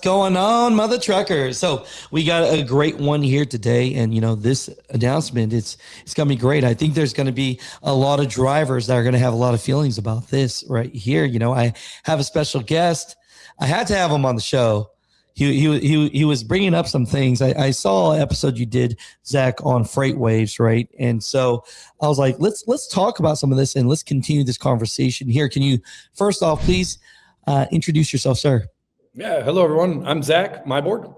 going on, mother truckers? So we got a great one here today, and this announcement, it's gonna be great. I think there's gonna be a lot of drivers that are gonna have a lot of feelings about this right here. I have a special guest. I had to have him on the show. He was bringing up some things. I saw an episode you did, Zach, on freight waves, right? And so I was like, let's talk about some of this and let's continue this conversation here. Can you first off, please introduce yourself, sir? Yeah, hello everyone. I'm Zach Meiborg.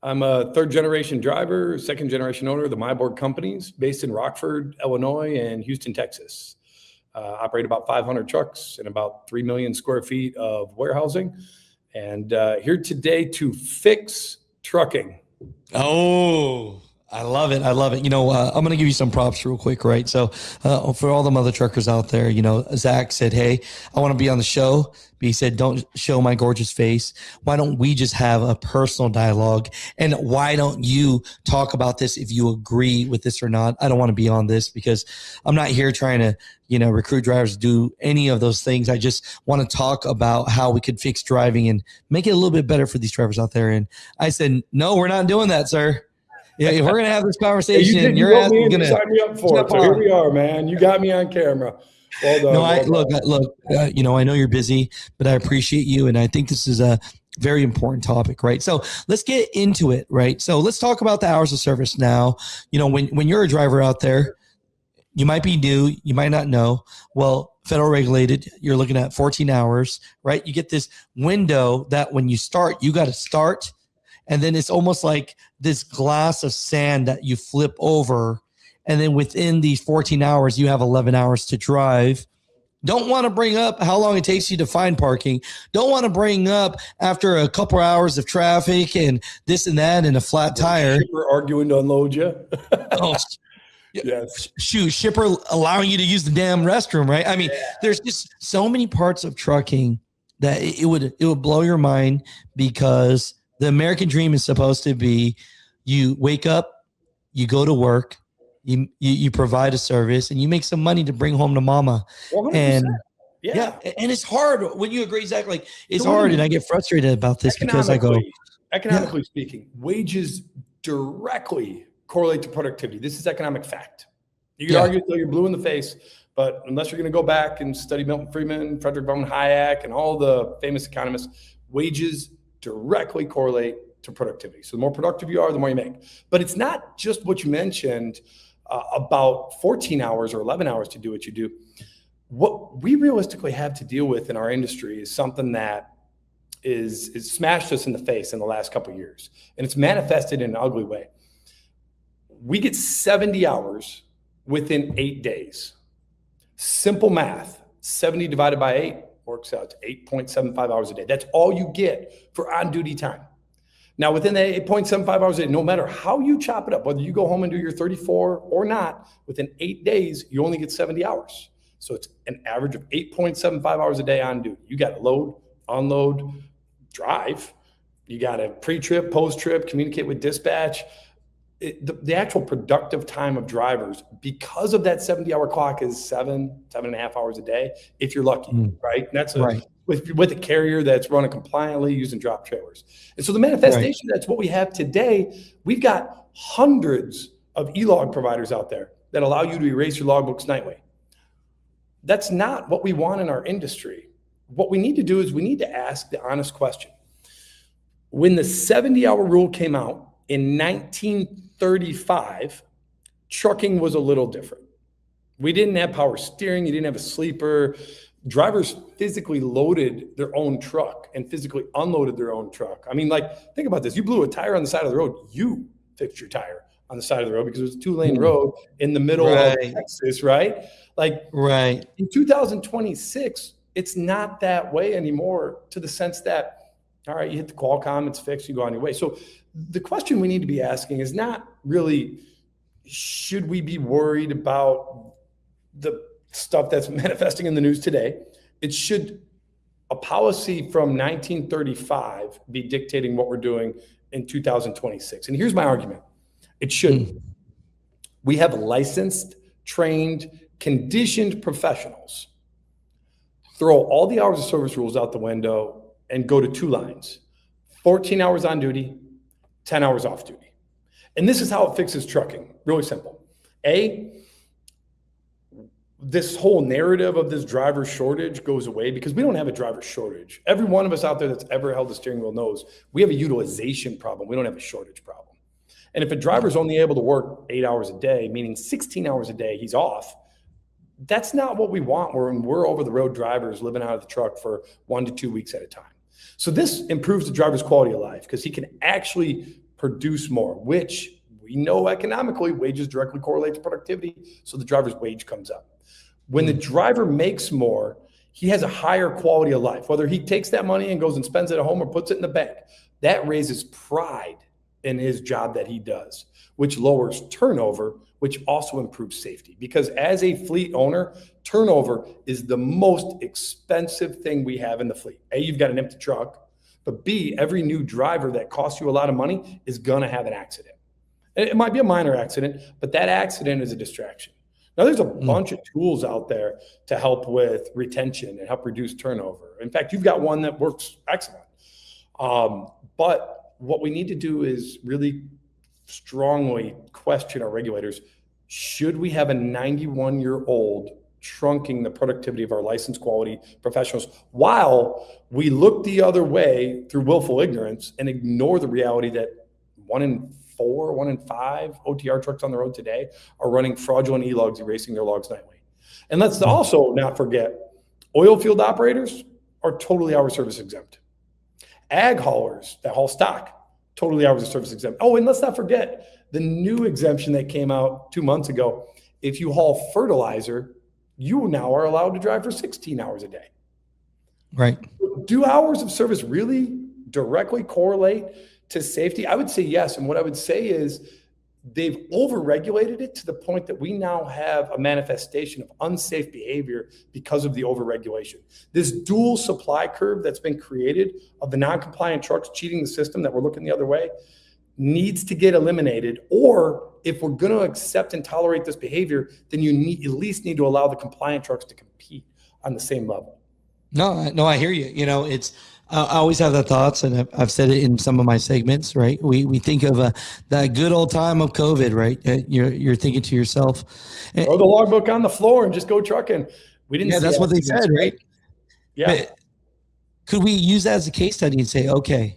I'm a third generation driver, second generation owner of the Meiborg companies based in Rockford, Illinois, and Houston, Texas. Operate about 500 trucks and about 3 million square feet of warehousing. And here today to fix trucking. Oh, I love it. I love it. I'm going to give you some props real quick, right? So for all the mother truckers out there, Zach said, hey, I want to be on the show. But he said, don't show my gorgeous face. Why don't we just have a personal dialogue? And why don't you talk about this if you agree with this or not? I don't want to be on this because I'm not here trying to, recruit drivers to do any of those things. I just want to talk about how we could fix driving and make it a little bit better for these drivers out there. And I said, no, we're not doing that, sir. Yeah, if we're going to have this conversation, you're going to sign me up for it. So here we are, man. You got me on camera. Well done. No, I know you're busy, but I appreciate you. And I think this is a very important topic, right? So let's get into it, right? So let's talk about the hours of service now. When you're a driver out there, you might be new, you might not know. Well, federal regulated, you're looking at 14 hours, right? You get this window that when you start, you got to start. And then it's almost like this glass of sand that you flip over. And then within these 14 hours, you have 11 hours to drive. Don't want to bring up how long it takes you to find parking. Don't want to bring up after a couple hours of traffic and this and that and a flat tire. Shipper arguing to unload you. Oh, yes. Shoot, shipper allowing you to use the damn restroom, right? I mean, There's just so many parts of trucking that it would blow your mind because the American dream is supposed to be you wake up, you go to work, you provide a service, and you make some money to bring home to mama. 100%. And and it's hard. When you agree, Zach, like it's hard, and I get frustrated about this because I go, economically speaking, wages directly correlate to productivity. This is economic fact. You can argue until you're blue in the face, but unless you're going to go back and study Milton Friedman, Frederick von Hayek, and all the famous economists, wages directly correlate to productivity. So the more productive you are, the more you make. But it's not just what you mentioned about 14 hours or 11 hours to do what you do. What we realistically have to deal with in our industry is something that is smashed us in the face in the last couple of years. And it's manifested in an ugly way. We get 70 hours within 8 days. Simple math, 70 divided by 8 works out to 8.75 hours a day. That's all you get for on-duty time. Now, within the 8.75 hours a day, no matter how you chop it up, whether you go home and do your 34 or not, within 8 days, you only get 70 hours. So it's an average of 8.75 hours a day on duty. You got to load, unload, drive. You got to pre-trip, post-trip, communicate with dispatch. The actual productive time of drivers, because of that 70-hour clock, is 7.5 hours a day, if you're lucky, right? And that's with a carrier that's running compliantly using drop trailers. And so the manifestation, that's what we have today. We've got hundreds of e-log providers out there that allow you to erase your logbooks nightly. That's not what we want in our industry. What we need to do is we need to ask the honest question. When the 70-hour rule came out in 1935, trucking was a little different. We didn't have power steering. You didn't have a sleeper. Drivers physically loaded their own truck and physically unloaded their own truck. I mean, think about this. You blew a tire on the side of the road. You fixed your tire on the side of the road because it was a 2-lane road in the middle of Texas, right? In 2026, it's not that way anymore, to the sense that, all right, you hit the Qualcomm, it's fixed, you go on your way. So the question we need to be asking is not really, should we be worried about the stuff that's manifesting in the news today? It should a policy from 1935 be dictating what we're doing in 2026. And here's my argument. It shouldn't. We have licensed, trained, conditioned professionals throw all the hours of service rules out the window and go to 2 lines. 14 hours on duty, 10 hours off duty. And this is how it fixes trucking. Really simple. This whole narrative of this driver shortage goes away because we don't have a driver shortage. Every one of us out there that's ever held the steering wheel knows we have a utilization problem. We don't have a shortage problem. And if a driver's only able to work 8 hours a day, meaning 16 hours a day, he's off, that's not what we want when we're over-the-road drivers living out of the truck for 1 to 2 weeks at a time. So this improves the driver's quality of life because he can actually produce more, which we know economically wages directly correlate to productivity, so the driver's wage comes up. When the driver makes more, he has a higher quality of life. Whether he takes that money and goes and spends it at home or puts it in the bank, that raises pride in his job that he does, which lowers turnover, which also improves safety. Because as a fleet owner, turnover is the most expensive thing we have in the fleet. A, you've got an empty truck, but B, every new driver that costs you a lot of money is going to have an accident. It might be a minor accident, but that accident is a distraction. Now, there's a bunch of tools out there to help with retention and help reduce turnover. In fact, you've got one that works excellent. But what we need to do is really strongly question our regulators. Should we have a 91-year-old trunking the productivity of our licensed quality professionals while we look the other way through willful ignorance and ignore the reality that 1 in 4, 1 in 5 OTR trucks on the road today are running fraudulent e-logs, erasing their logs nightly. And let's also not forget, oil field operators are totally hours service exempt. Ag haulers that haul stock, totally hours of service exempt. Oh, and let's not forget the new exemption that came out 2 months ago. If you haul fertilizer, you now are allowed to drive for 16 hours a day. Right. Do hours of service really directly correlate to safety? I would say yes. And what I would say is they've overregulated it to the point that we now have a manifestation of unsafe behavior because of the overregulation. This dual supply curve that's been created of the non-compliant trucks cheating the system that we're looking the other way needs to get eliminated. Or if we're going to accept and tolerate this behavior, then you at least need to allow the compliant trucks to compete on the same level. No, I hear you. I always have the thoughts, and I've said it in some of my segments, right? We think of that good old time of COVID, right? You're thinking to yourself, throw the logbook on the floor and just go trucking. We didn't. Yeah, that's what they said, right? Yeah. But could we use that as a case study and say, okay,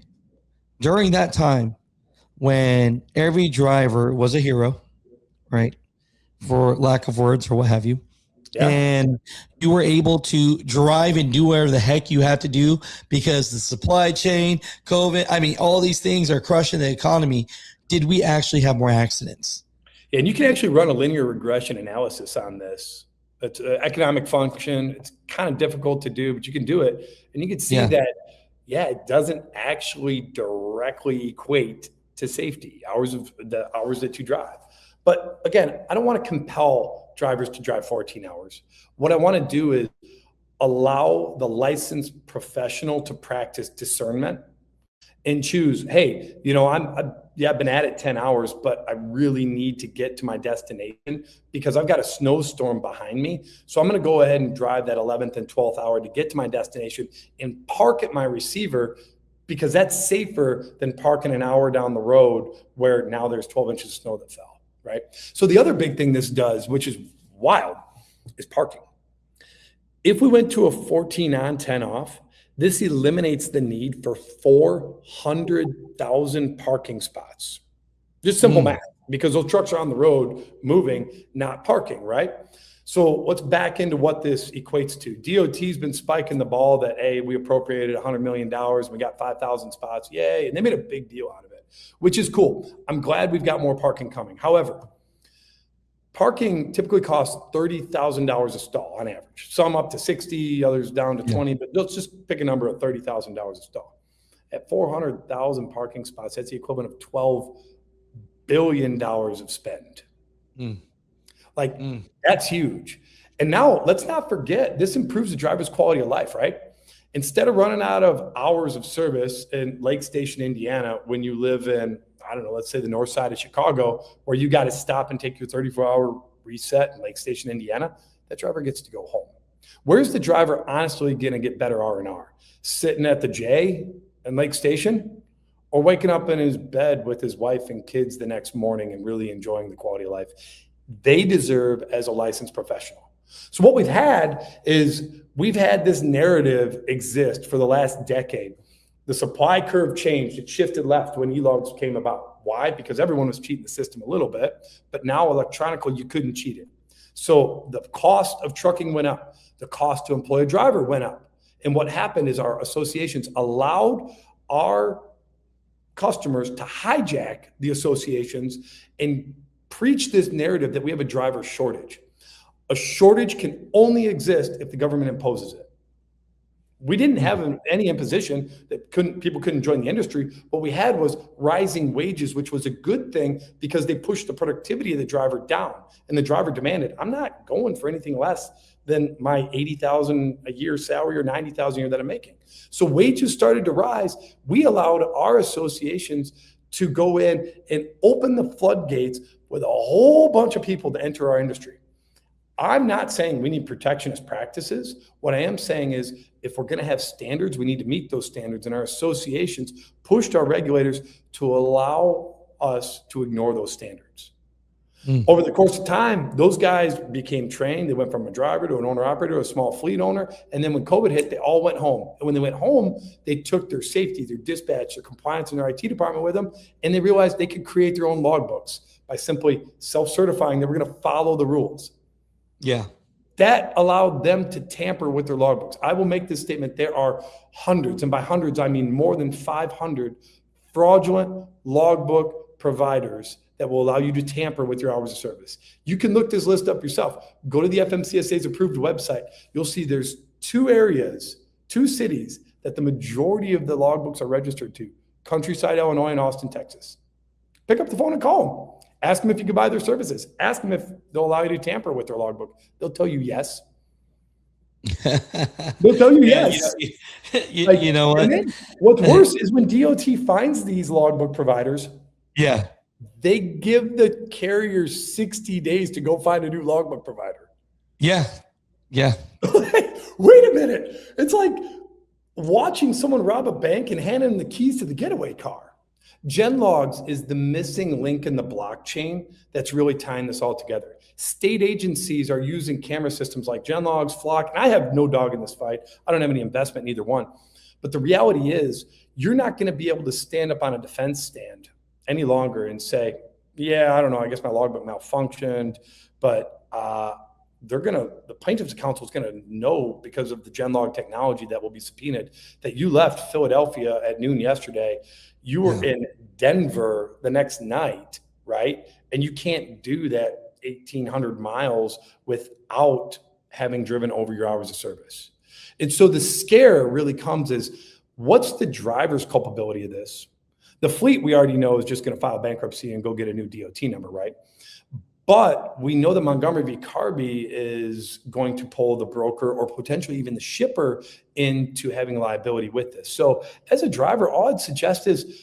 during that time when every driver was a hero, right, for lack of words or what have you, yeah, and you were able to drive and do whatever the heck you had to do because the supply chain, COVID, all these things are crushing the economy. Did we actually have more accidents? And you can actually run a linear regression analysis on this. It's an economic function. It's kind of difficult to do, but you can do it. And you can see that, it doesn't actually directly equate to safety, the hours that you drive. But again, I don't want to compel drivers to drive 14 hours. What I want to do is allow the licensed professional to practice discernment and choose, hey, I've been at it 10 hours, but I really need to get to my destination because I've got a snowstorm behind me. So I'm going to go ahead and drive that 11th and 12th hour to get to my destination and park at my receiver because that's safer than parking an hour down the road where now there's 12 inches of snow that fell. Right. So the other big thing this does, which is wild, is parking. If we went to a 14 on, 10 off, this eliminates the need for 400,000 parking spots. Just simple math, because those trucks are on the road moving, not parking. Right. So let's back into what this equates to. DOT's been spiking the ball that, hey, we appropriated $100 million. We got 5,000 spots. Yay. And they made a big deal out of it, which is cool. I'm glad we've got more parking coming. However, parking typically costs $30,000 a stall on average. Some up to 60, others down to 20, but let's just pick a number of $30,000 a stall. At 400,000 parking spots, that's the equivalent of $12 billion of spend. That's huge. And now let's not forget, this improves the driver's quality of life, right? Instead of running out of hours of service in Lake Station, Indiana, when you live in, let's say the north side of Chicago, where you got to stop and take your 34-hour reset in Lake Station, Indiana, that driver gets to go home. Where's the driver honestly going to get better R&R? Sitting at the J in Lake Station or waking up in his bed with his wife and kids the next morning and really enjoying the quality of life they deserve as a licensed professional. So what we've had this narrative exist for the last decade. The supply curve changed. It shifted left when e-logs came about. Why? Because everyone was cheating the system a little bit, but now electronically you couldn't cheat it. So the cost of trucking went up. The cost to employ a driver went up. And what happened is our associations allowed our customers to hijack the associations and preach this narrative that we have a driver shortage. A shortage can only exist if the government imposes it. We didn't have any imposition that people couldn't join the industry. What we had was rising wages, which was a good thing because they pushed the productivity of the driver down. And the driver demanded, I'm not going for anything less than my $80,000 a year salary or $90,000 a year that I'm making. So wages started to rise. We allowed our associations to go in and open the floodgates with a whole bunch of people to enter our industry. I'm not saying we need protectionist practices. What I am saying is if we're going to have standards, we need to meet those standards. And our associations pushed our regulators to allow us to ignore those standards. Over the course of time, those guys became trained. They went from a driver to an owner-operator, a small fleet owner. And then when COVID hit, they all went home. And when they went home, they took their safety, their dispatch, their compliance, and their IT department with them. And they realized they could create their own logbooks by simply self-certifying they were going to follow the rules. Yeah. That allowed them to tamper with their logbooks. I will make this statement. There are hundreds, and by hundreds, I mean more than 500 fraudulent logbook providers that will allow you to tamper with your hours of service. You can look this list up yourself. Go to the FMCSA's approved website. You'll see there's 2 cities that the majority of the logbooks are registered to: Countryside, Illinois, and Austin, Texas. Pick up the phone and call them. Ask them if you can buy their services. Ask them if they'll allow you to tamper with their logbook. They'll tell you yes. They'll tell you yes. You know what? What's worse is when DOT finds these logbook providers, Yeah. they give the carriers 60 days to go find a new logbook provider. Yeah. Yeah. Wait a minute. It's like watching someone rob a bank and hand them the keys to the getaway car. GenLogs is the missing link in the blockchain that's really tying this all together. State agencies are using camera systems like GenLogs, Flock, and I have no dog in this fight. I don't have any investment in either one. But the reality is you're not going to be able to stand up on a defense stand any longer and say, yeah, I don't know, I guess my logbook malfunctioned, but the plaintiff's counsel is going to know because of the GenLog technology that will be subpoenaed that you left Philadelphia at noon yesterday. You were in Denver the next night, right? And you can't do that 1,800 miles without having driven over your hours of service. And so the scare really comes is, what's the driver's culpability of this? The fleet, we already know, is just going to file bankruptcy and go get a new DOT number, right? But we know that Montgomery v. Carby is going to pull the broker or potentially even the shipper into having liability with this. So as a driver, all I'd suggest is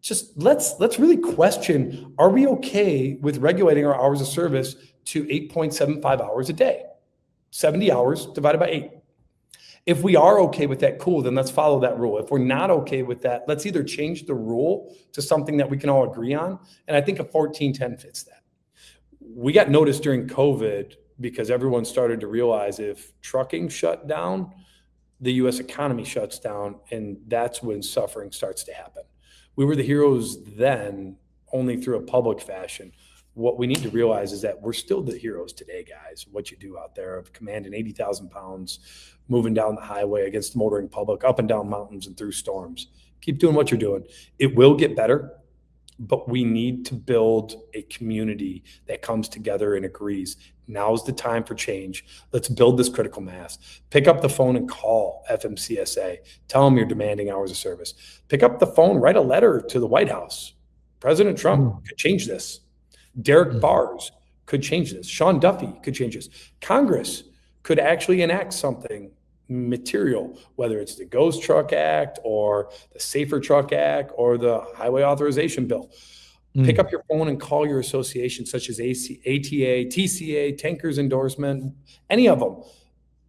just let's really question, are we okay with regulating our hours of service to 8.75 hours a day? 70 hours divided by 8. If we are okay with that, cool, then let's follow that rule. If we're not okay with that, let's either change the rule to something that we can all agree on. And I think a 1410 fits that. We got noticed during COVID because everyone started to realize if trucking shut down, the U.S. economy shuts down, and that's when suffering starts to happen. We were the heroes then, only through a public fashion. What we need to realize is that we're still the heroes today, guys. What you do out there of commanding 80,000 pounds, moving down the highway against the motoring public, up and down mountains and through storms. Keep doing what you're doing. It will get better. But we need to build a community that comes together and agrees. Now's the time for change. Let's build this critical mass. Pick up the phone and call FMCSA. Tell them you're demanding hours of service. Pick up the phone, write a letter to the White House. President Trump could change this. Derek Bars could change this. Sean Duffy could change this. Congress could actually enact something material, whether it's the Ghost Truck Act or the Safer Truck Act or the Highway Authorization Bill. Pick up your phone and call your association, such as ATA, TCA, Tankers Endorsement, any of them.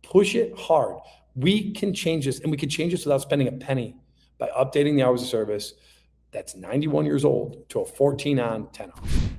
Push it hard. We can change this, and we can change this without spending a penny. by updating the hours of service that's 91 years old to a 14 on, 10 off.